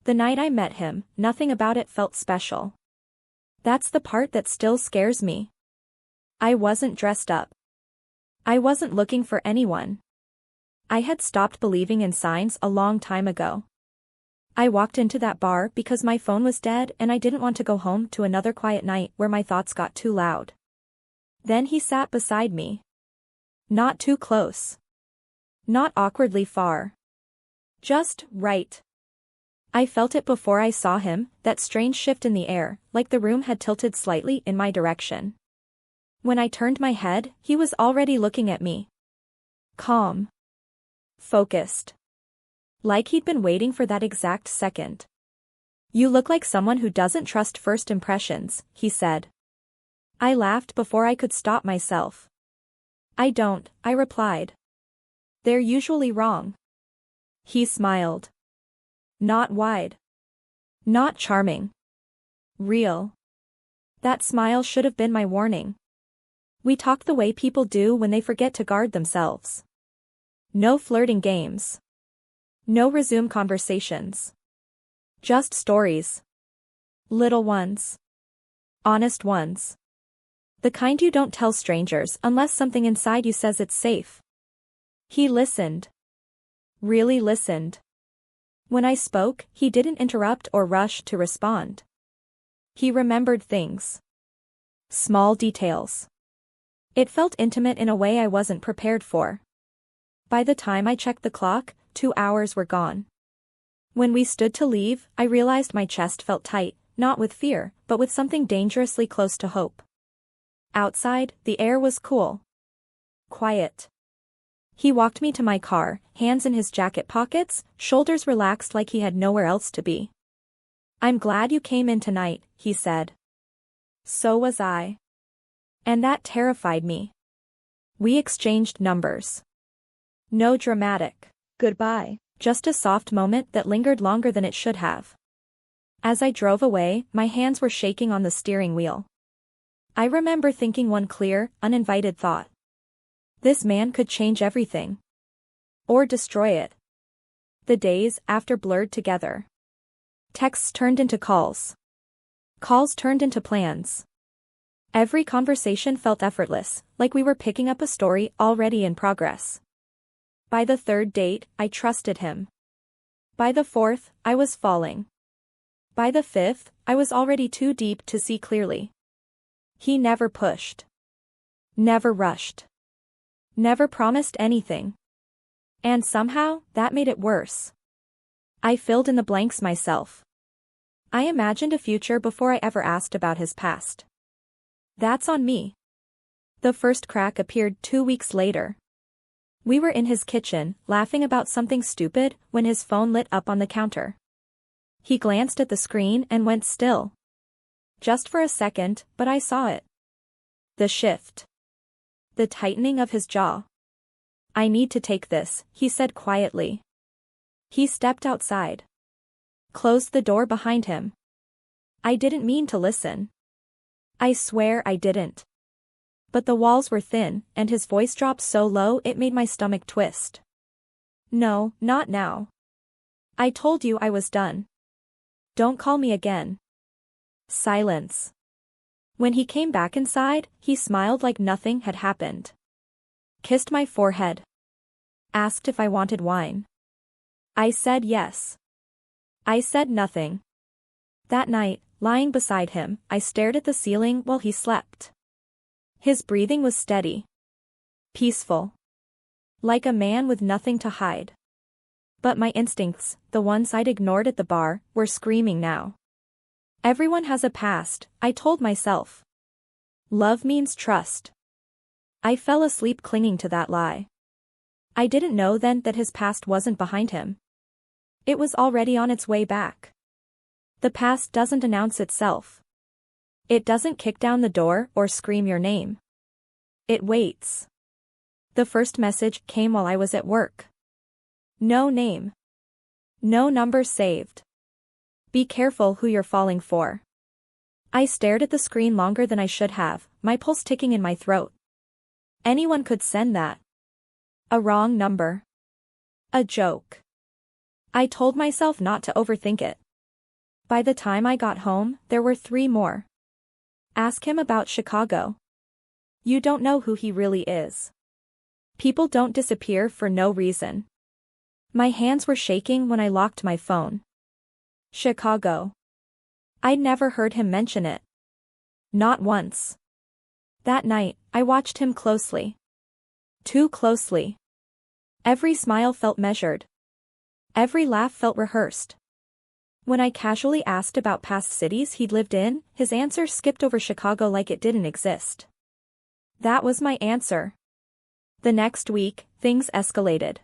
The night I met him, nothing about it felt special. That's the part that still scares me. I wasn't dressed up. I wasn't looking for anyone. I had stopped believing in signs a long time ago. I walked into that bar because my phone was dead and I didn't want to go home to another quiet night where my thoughts got too loud. Then he sat beside me. Not too close. Not awkwardly far. Just right. I felt it before I saw him, that strange shift in the air, like the room had tilted slightly in my direction. When I turned my head, he was already looking at me. Calm. Focused. Like he'd been waiting for that exact second. You look like someone who doesn't trust first impressions, he said. I laughed before I could stop myself. I don't, I replied. They're usually wrong. He smiled. Not wide. Not charming. Real. That smile should have been my warning. We talk the way people do when they forget to guard themselves. No flirting games. No resume conversations. Just stories. Little ones. Honest ones. The kind you don't tell strangers unless something inside you says it's safe. He listened. Really listened. When I spoke, he didn't interrupt or rush to respond. He remembered things. Small details. It felt intimate in a way I wasn't prepared for. By the time I checked the clock, 2 hours were gone. When we stood to leave, I realized my chest felt tight, not with fear, but with something dangerously close to hope. Outside, the air was cool. Quiet. He walked me to my car, hands in his jacket pockets, shoulders relaxed like he had nowhere else to be. I'm glad you came in tonight, he said. So was I. And that terrified me. We exchanged numbers. No dramatic goodbye, just a soft moment that lingered longer than it should have. As I drove away, my hands were shaking on the steering wheel. I remember thinking one clear, uninvited thought. This man could change everything. Or destroy it. The days after blurred together. Texts turned into calls. Calls turned into plans. Every conversation felt effortless, like we were picking up a story already in progress. By the third date, I trusted him. By the fourth, I was falling. By the fifth, I was already too deep to see clearly. He never pushed. Never rushed. Never promised anything. And somehow, that made it worse. I filled in the blanks myself. I imagined a future before I ever asked about his past. That's on me. The first crack appeared 2 weeks later. We were in his kitchen, laughing about something stupid, when his phone lit up on the counter. He glanced at the screen and went still. Just for a second, but I saw it. The shift. The tightening of his jaw. I need to take this, he said quietly. He stepped outside. Closed the door behind him. I didn't mean to listen. I swear I didn't. But the walls were thin, and his voice dropped so low it made my stomach twist. No, not now. I told you I was done. Don't call me again. Silence. When he came back inside, he smiled like nothing had happened. Kissed my forehead. Asked if I wanted wine. I said yes. I said nothing. That night, lying beside him, I stared at the ceiling while he slept. His breathing was steady. Peaceful. Like a man with nothing to hide. But my instincts, the ones I'd ignored at the bar, were screaming now. Everyone has a past, I told myself. Love means trust. I fell asleep clinging to that lie. I didn't know then that his past wasn't behind him. It was already on its way back. The past doesn't announce itself. It doesn't kick down the door or scream your name. It waits. The first message came while I was at work. No name. No number saved. Be careful who you're falling for. I stared at the screen longer than I should have, my pulse ticking in my throat. Anyone could send that. A wrong number. A joke. I told myself not to overthink it. By the time I got home, there were 3 more. Ask him about Chicago. You don't know who he really is. People don't disappear for no reason. My hands were shaking when I locked my phone. Chicago. I'd never heard him mention it. Not once. That night, I watched him closely. Too closely. Every smile felt measured. Every laugh felt rehearsed. When I casually asked about past cities he'd lived in, his answer skipped over Chicago like it didn't exist. That was my answer. The next week, things escalated.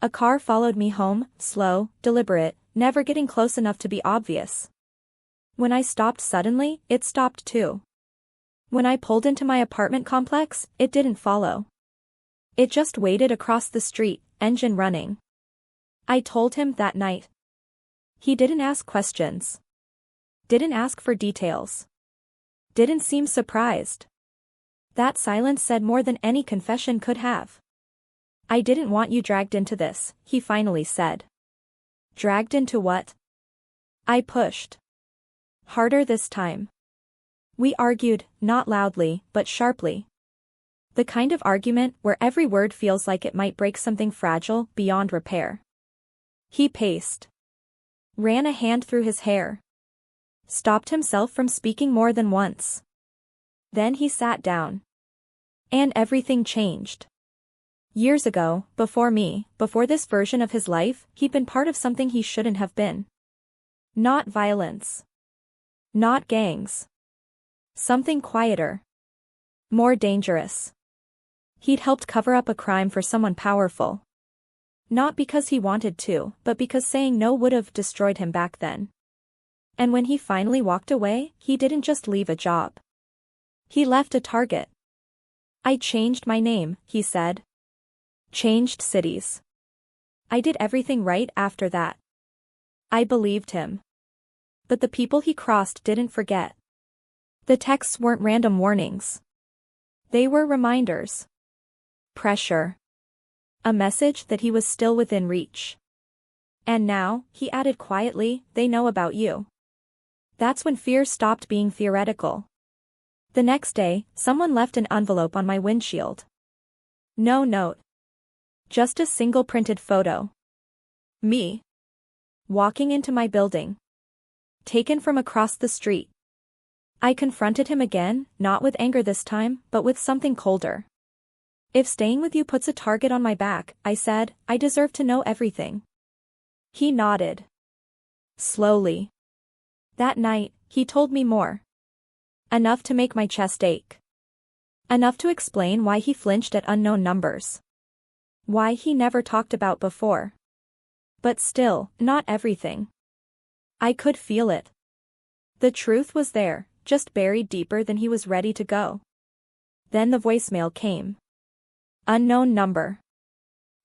A car followed me home, slow, deliberate, never getting close enough to be obvious. When I stopped suddenly, it stopped too. When I pulled into my apartment complex, it didn't follow. It just waited across the street, engine running. I told him that night. He didn't ask questions. Didn't ask for details. Didn't seem surprised. That silence said more than any confession could have. I didn't want you dragged into this, he finally said. Dragged into what? I pushed. Harder this time. We argued, not loudly, but sharply. The kind of argument where every word feels like it might break something fragile, beyond repair. He paced. Ran a hand through his hair. Stopped himself from speaking more than once. Then he sat down. And everything changed. Years ago, before me, before this version of his life, he'd been part of something he shouldn't have been. Not violence. Not gangs. Something quieter. More dangerous. He'd helped cover up a crime for someone powerful. Not because he wanted to, but because saying no would have destroyed him back then. And when he finally walked away, he didn't just leave a job. He left a target. I changed my name, he said. Changed cities. I did everything right after that. I believed him. But the people he crossed didn't forget. The texts weren't random warnings. They were reminders. Pressure. A message that he was still within reach. And now, he added quietly, they know about you. That's when fear stopped being theoretical. The next day, someone left an envelope on my windshield. No note. Just a single printed photo. Me. Walking into my building. Taken from across the street. I confronted him again, not with anger this time, but with something colder. If staying with you puts a target on my back, I said, I deserve to know everything. He nodded. Slowly. That night, he told me more. Enough to make my chest ache. Enough to explain why he flinched at unknown numbers. Why he never talked about before. But still, not everything. I could feel it. The truth was there, just buried deeper than he was ready to go. Then the voicemail came. Unknown number.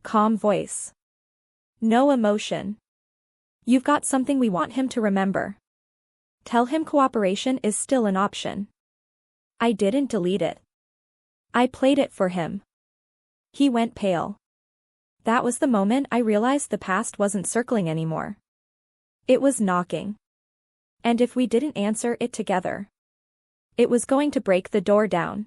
Calm voice. No emotion. You've got something we want him to remember. Tell him cooperation is still an option. I didn't delete it. I played it for him. He went pale. That was the moment I realized the past wasn't circling anymore. It was knocking. And if we didn't answer it together, it was going to break the door down.